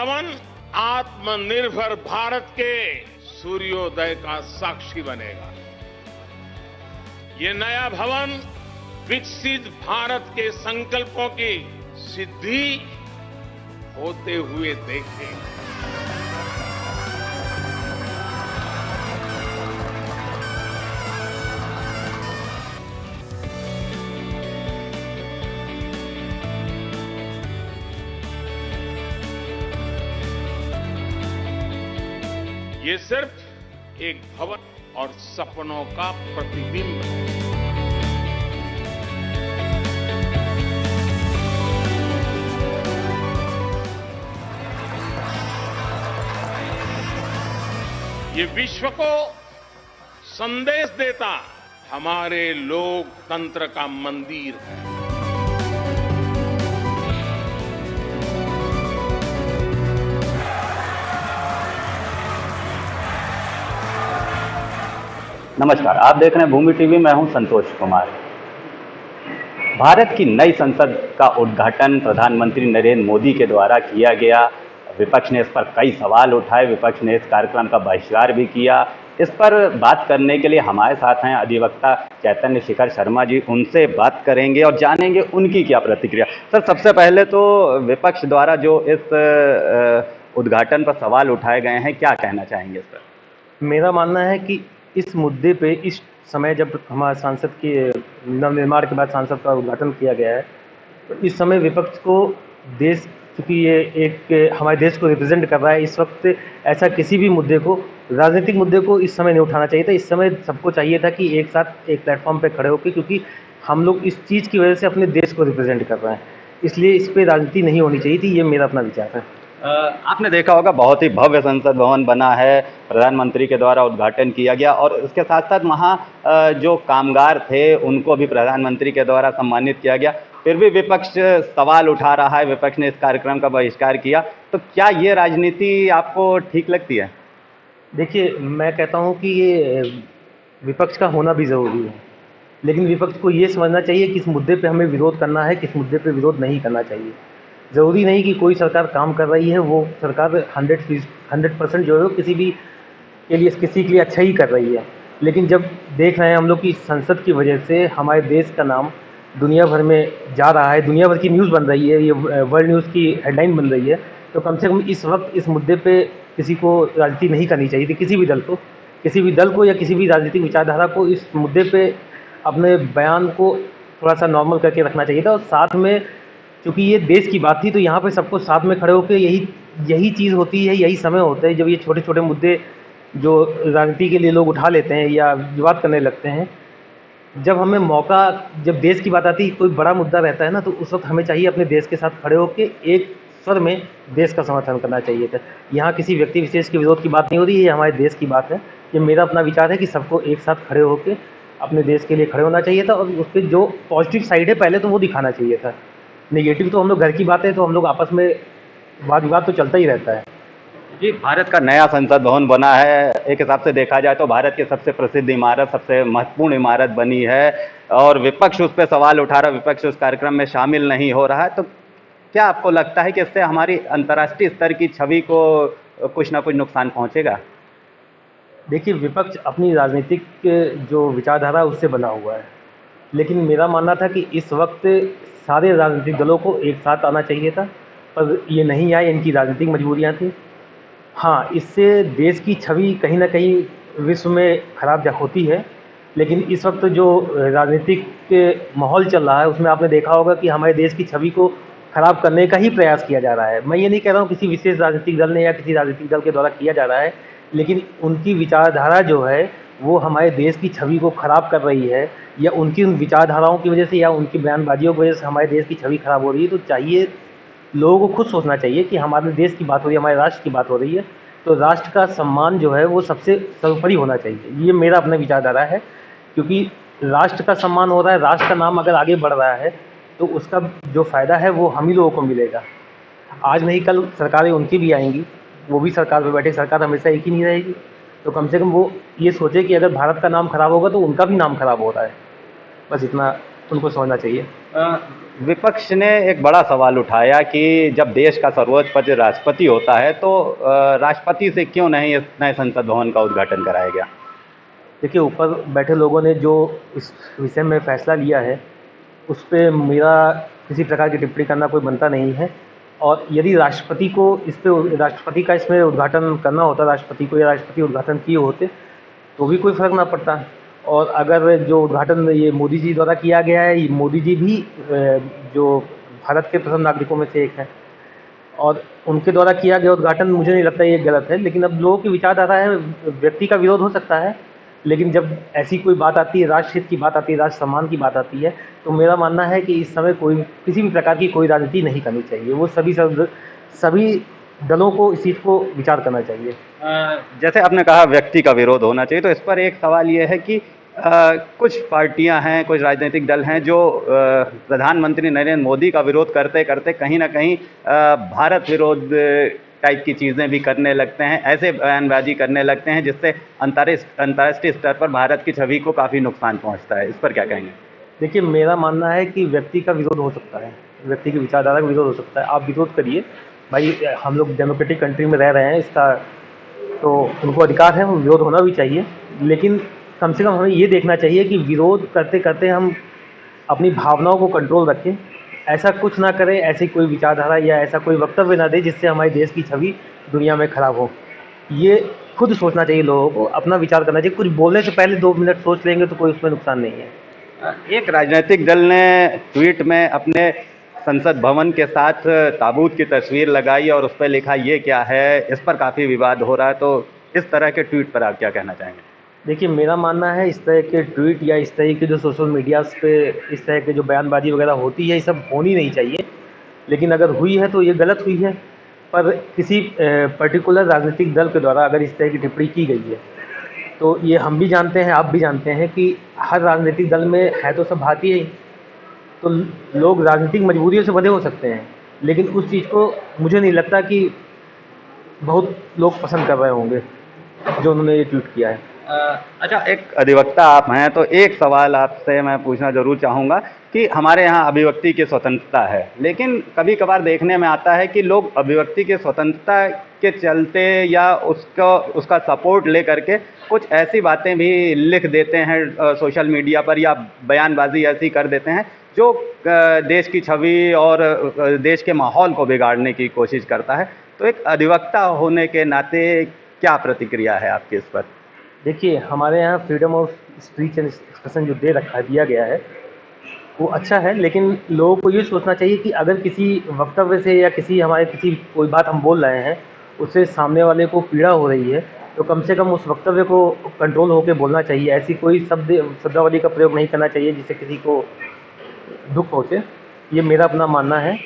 भवन आत्मनिर्भर भारत के सूर्योदय का साक्षी बनेगा। ये नया भवन विकसित भारत के संकल्पों की सिद्धि होते हुए देखेगा। ये सिर्फ एक भवन और सपनों का प्रतिबिंब है। ये विश्व को संदेश देता हमारे लोकतंत्र का मंदिर है। नमस्कार, आप देख रहे हैं भूमि टीवी। मैं हूं संतोष कुमार। भारत की नई संसद का उद्घाटन प्रधानमंत्री नरेंद्र मोदी के द्वारा किया गया। विपक्ष ने इस पर कई सवाल उठाए, विपक्ष ने इस कार्यक्रम का बहिष्कार भी किया। इस पर बात करने के लिए हमारे साथ हैं अधिवक्ता चैतन्य शेखर शर्मा जी। उनसे बात करेंगे और जानेंगे उनकी क्या प्रतिक्रिया। सर, सबसे पहले तो विपक्ष द्वारा जो इस उद्घाटन पर सवाल उठाए गए हैं, क्या कहना चाहेंगे सर? मेरा मानना है कि इस मुद्दे पे इस समय जब हमारे सांसद के नवनिर्माण के बाद सांसद का उद्घाटन किया गया है, तो इस समय विपक्ष को देश, क्योंकि ये एक हमारे देश को रिप्रेजेंट कर रहा है, इस वक्त ऐसा किसी भी मुद्दे को, राजनीतिक मुद्दे को इस समय नहीं उठाना चाहिए था। इस समय सबको चाहिए था कि एक साथ एक प्लेटफॉर्म पे खड़े होकर, क्योंकि हम लोग इस चीज़ की वजह से अपने देश को रिप्रेजेंट कर रहे हैं, इसलिए इस पर राजनीति नहीं होनी चाहिए थी। ये मेरा अपना विचार है। आपने देखा होगा बहुत ही भव्य संसद भवन बना है, प्रधानमंत्री के द्वारा उद्घाटन किया गया और इसके साथ साथ वहाँ जो कामगार थे उनको भी प्रधानमंत्री के द्वारा सम्मानित किया गया। फिर भी विपक्ष सवाल उठा रहा है, विपक्ष ने इस कार्यक्रम का बहिष्कार किया। तो क्या ये राजनीति आपको ठीक लगती है? देखिए, मैं कहता हूँ कि ये विपक्ष का होना भी ज़रूरी है, लेकिन विपक्ष को ये समझना चाहिए किस मुद्दे पे हमें विरोध करना है, किस मुद्दे पे विरोध नहीं करना चाहिए। ज़रूरी नहीं कि कोई सरकार काम कर रही है वो सरकार 100% जो है वो किसी के लिए अच्छा ही कर रही है। लेकिन जब देख रहे हैं हम लोग कि संसद की वजह से हमारे देश का नाम दुनिया भर में जा रहा है, दुनिया भर की न्यूज़ बन रही है, ये वर्ल्ड न्यूज़ की हेडलाइन बन रही है, तो कम से कम इस वक्त इस मुद्दे पे किसी को राजनीति नहीं करनी चाहिए थी। किसी भी दल को या किसी भी राजनीतिक विचारधारा को इस मुद्दे पे अपने बयान को थोड़ा सा नॉर्मल करके रखना चाहिए था। और साथ में क्योंकि ये देश की बात थी, तो यहाँ पे सबको साथ में खड़े होकर यही चीज़ होती है, यही समय होता है जब ये छोटे छोटे मुद्दे जो राजनीति के लिए लोग उठा लेते हैं या विवाद करने लगते हैं। जब देश की बात आती है, कोई बड़ा मुद्दा रहता है ना, तो उस वक्त हमें चाहिए अपने देश के साथ खड़े होकर एक स्वर में देश का समर्थन करना चाहिए था। यहाँ किसी व्यक्ति विशेष के विरोध की बात नहीं हो रही है, ये हमारे देश की बात है। ये मेरा अपना विचार है कि सबको एक साथ खड़े होकर अपने देश के लिए खड़े होना चाहिए था और उस पर जो पॉजिटिव साइड है पहले तो वो दिखाना चाहिए था। नेगेटिव तो हम लोग घर की बात है, तो हम लोग आपस में वाद विवाद तो चलता ही रहता है। जी, भारत का नया संसद भवन बना है। एक हिसाब से देखा जाए तो भारत की सबसे प्रसिद्ध इमारत, सबसे महत्वपूर्ण इमारत बनी है और विपक्ष उस पर सवाल उठा रहा है, विपक्ष उस कार्यक्रम में शामिल नहीं हो रहा है। तो क्या आपको लगता है कि इससे हमारी अंतर्राष्ट्रीय स्तर की छवि को कुछ ना कुछ नुकसान पहुंचेगा? देखिए, विपक्ष अपनी राजनीतिक जो विचारधारा है उससे बना हुआ है, लेकिन मेरा मानना था कि इस वक्त सारे राजनीतिक दलों को एक साथ आना चाहिए था, पर ये नहीं आए, इनकी राजनीतिक मजबूरियां थी। हाँ, इससे देश की छवि कहीं ना कहीं विश्व में खराब होती है, लेकिन इस वक्त जो राजनीतिक माहौल चल रहा है उसमें आपने देखा होगा कि हमारे देश की छवि को खराब करने का ही प्रयास किया जा रहा है। मैं ये नहीं कह रहा हूँ किसी विशेष राजनीतिक दल ने या किसी राजनीतिक दल के द्वारा किया जा रहा है, लेकिन उनकी विचारधारा जो है वो हमारे देश की छवि को खराब कर रही है, या उनकी उन विचारधाराओं की वजह से या उनकी बयानबाजियों की वजह से हमारे देश की छवि खराब हो रही है। तो चाहिए, लोगों को खुद सोचना चाहिए कि हमारे देश की बात हो रही है, हमारे राष्ट्र की बात हो रही है, तो राष्ट्र का सम्मान जो है वो सबसे सर्वोपरि होना चाहिए। ये मेरा अपना विचारधारा है, क्योंकि राष्ट्र का सम्मान हो रहा है, राष्ट्र का नाम अगर आगे बढ़ रहा है तो उसका जो फ़ायदा है वो हम ही लोगों को मिलेगा। आज नहीं कल सरकारें उनकी भी आएंगी, वो भी सरकार पे बैठे, सरकार हमेशा एक ही नहीं रहेगी। तो कम से कम वो ये सोचे कि अगर भारत का नाम खराब होगा तो उनका भी नाम खराब हो रहा है। बस इतना उनको समझना चाहिए। विपक्ष ने एक बड़ा सवाल उठाया कि जब देश का सर्वोच्च पद राष्ट्रपति होता है तो राष्ट्रपति से क्यों नहीं इस नए संसद भवन का उद्घाटन कराया गया। देखिए, ऊपर बैठे लोगों ने जो इस विषय में फैसला लिया है, उस पे मेरा किसी प्रकार की टिप्पणी करना कोई बनता नहीं है। और यदि राष्ट्रपति का इसमें उद्घाटन करना होता, राष्ट्रपति को या राष्ट्रपति उद्घाटन किए होते, तो भी कोई फ़र्क ना पड़ता। और अगर जो उद्घाटन ये मोदी जी द्वारा किया गया है, ये मोदी जी भी जो भारत के प्रथम नागरिकों में से एक हैं, और उनके द्वारा किया गया उद्घाटन मुझे नहीं लगता ये गलत है। लेकिन अब लोगों की विचारधारा है, व्यक्ति का विरोध हो सकता है, लेकिन जब ऐसी कोई बात आती है, राष्ट्र हित की बात आती है, राष्ट्र सम्मान की बात आती है, तो मेरा मानना है कि इस समय किसी भी प्रकार की कोई राजनीति नहीं करनी चाहिए। वो सभी दलों को इस चीज़ को विचार करना चाहिए। जैसे आपने कहा व्यक्ति का विरोध होना चाहिए, तो इस पर एक सवाल ये है कि कुछ पार्टियां हैं, कुछ राजनीतिक दल हैं जो प्रधानमंत्री नरेंद्र मोदी का विरोध करते करते कहीं ना कहीं भारत विरोध टाइप की चीज़ें भी करने लगते हैं, ऐसे बयानबाजी करने लगते हैं जिससे अंतर्राष्ट्रीय स्तर पर भारत की छवि को काफ़ी नुकसान पहुंचता है। इस पर क्या कहेंगे। देखिए, मेरा मानना है कि व्यक्ति का विरोध हो सकता है, व्यक्ति की विचारधारा का विरोध हो सकता है। आप विरोध करिए भाई, हम लोग डेमोक्रेटिक कंट्री में रह रहे हैं, इसका तो उनको अधिकार है, वो विरोध होना भी चाहिए। लेकिन कम से कम हमें ये देखना चाहिए कि विरोध करते करते हम अपनी भावनाओं को कंट्रोल रखें, ऐसा कुछ ना करें, ऐसी कोई विचारधारा या ऐसा कोई वक्तव्य ना दें जिससे हमारे देश की छवि दुनिया में खराब हो। ये खुद सोचना चाहिए लोगों को, अपना विचार करना चाहिए। कुछ बोलने से पहले 2 मिनट सोच लेंगे तो कोई उसमें नुकसान नहीं है। एक राजनीतिक दल ने ट्वीट में अपने संसद भवन के साथ ताबूत की तस्वीर लगाई और उस पर लिखा ये क्या है, इस पर काफ़ी विवाद हो रहा है, तो इस तरह के ट्वीट पर आप क्या कहना चाहेंगे। देखिए, मेरा मानना है इस तरह के ट्वीट या इस तरह के जो सोशल मीडियाज़ पे इस तरह के जो बयानबाजी वगैरह होती है, ये सब होनी नहीं चाहिए। लेकिन अगर हुई है तो ये गलत हुई है। पर किसी पर्टिकुलर राजनीतिक दल के द्वारा अगर इस तरह की टिप्पणी की गई है, तो ये हम भी जानते हैं, आप भी जानते हैं कि हर राजनीतिक दल में है तो सब भारतीय ही। तो लोग राजनीतिक मजबूरियों से बंधे हो सकते हैं, लेकिन उस चीज़ को मुझे नहीं लगता कि बहुत लोग पसंद कर रहे होंगे जो उन्होंने ये ट्वीट किया है। अच्छा, एक अधिवक्ता आप हैं, तो एक सवाल आपसे मैं पूछना जरूर चाहूँगा कि हमारे यहाँ अभिव्यक्ति की स्वतंत्रता है, लेकिन कभी कभार देखने में आता है कि लोग अभिव्यक्ति की स्वतंत्रता के चलते या उसका सपोर्ट ले करके कुछ ऐसी बातें भी लिख देते हैं सोशल मीडिया पर, या बयानबाजी ऐसी कर देते हैं जो देश की छवि और देश के माहौल को बिगाड़ने की कोशिश करता है। तो एक अधिवक्ता होने के नाते क्या प्रतिक्रिया है आपकी इस पर। देखिए, हमारे यहाँ freedom of speech and expression जो दिया गया है वो अच्छा है, लेकिन लोगों को ये सोचना चाहिए कि अगर किसी वक्तव्य से या कोई बात हम बोल रहे हैं, उससे सामने वाले को पीड़ा हो रही है, तो कम से कम उस वक्तव्य को कंट्रोल होकर बोलना चाहिए। ऐसी कोई शब्दावली का प्रयोग नहीं करना चाहिए जिससे किसी को दुख पहुँचे। ये मेरा अपना मानना है।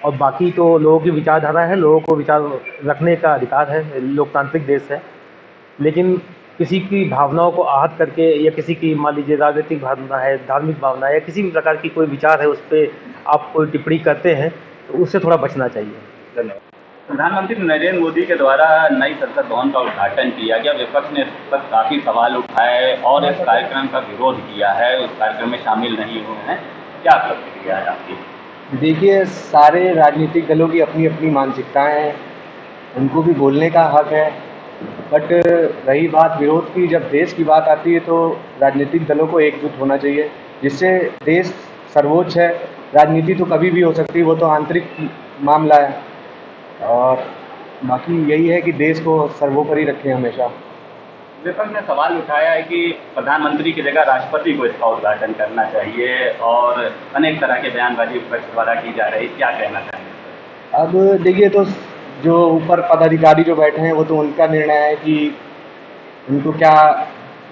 और बाकी तो लोगों की विचारधारा है, लोगों को विचार रखने का अधिकार है, लोकतांत्रिक देश है। लेकिन किसी की भावनाओं को आहत करके या किसी की मान लीजिए राजनीतिक भावना है, धार्मिक भावना है, या किसी भी प्रकार की कोई विचार है, उस पर आप कोई टिप्पणी करते हैं तो उससे थोड़ा बचना चाहिए। धन्यवाद। प्रधानमंत्री नरेंद्र मोदी के द्वारा नई संसद भवन का उद्घाटन किया गया। विपक्ष ने इस पर काफ़ी सवाल उठाए और इस कार्यक्रम का विरोध किया है, उस कार्यक्रम में शामिल नहीं हुए हैं। क्या प्रतिक्रिया है आपकी। देखिए, सारे राजनीतिक दलों की अपनी अपनी मानसिकताएं हैं, उनको भी बोलने का हक है। बट रही बात विरोध की, जब देश की बात आती है तो राजनीतिक दलों को एकजुट होना चाहिए, जिससे देश सर्वोच्च है। राजनीति तो कभी भी हो सकती है, वो तो आंतरिक मामला है। और बाकी यही है कि देश को सर्वोपरि रखें हमेशा। विपक्ष ने सवाल उठाया है कि प्रधानमंत्री की जगह राष्ट्रपति को इसका उद्घाटन करना चाहिए और अनेक तरह के बयानबाजी विपक्ष द्वारा की जा रही है। क्या कहना चाहेंगे। अब देखिए, तो जो ऊपर पदाधिकारी जो बैठे हैं वो तो उनका निर्णय है कि उनको क्या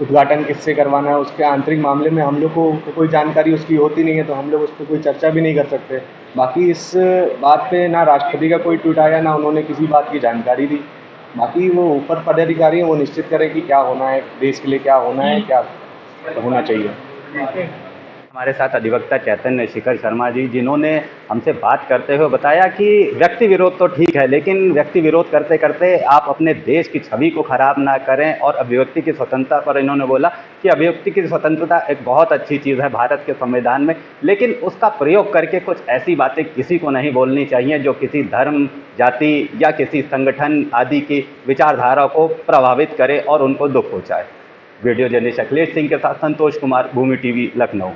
उद्घाटन किससे करवाना है। उसके आंतरिक मामले में हम लोग को कोई जानकारी उसकी होती नहीं है, तो हम लोग उस पर कोई चर्चा भी नहीं कर सकते। बाकी इस बात पे ना राष्ट्रपति का कोई ट्वीट आया, ना उन्होंने किसी बात की जानकारी दी। बाकी वो ऊपर पदाधिकारी हैं, वो निश्चित करें कि क्या होना है, देश के लिए क्या होना है, क्या होना चाहिए। हमारे साथ अधिवक्ता चैतन्य शिखर शर्मा जी, जिन्होंने हमसे बात करते हुए बताया कि व्यक्ति विरोध तो ठीक है, लेकिन व्यक्ति विरोध करते करते आप अपने देश की छवि को खराब ना करें। और अभिव्यक्ति की स्वतंत्रता पर इन्होंने बोला कि अभिव्यक्ति की स्वतंत्रता एक बहुत अच्छी चीज़ है भारत के संविधान में, लेकिन उसका प्रयोग करके कुछ ऐसी बातें किसी को नहीं बोलनी चाहिए जो किसी धर्म, जाति या किसी संगठन आदि की विचारधारा को प्रभावित करे और उनको दुख पहुँचाए। वीडियो जर्नलिस्ट अखिलेश सिंह के साथ संतोष कुमार, भूमि टीवी, लखनऊ।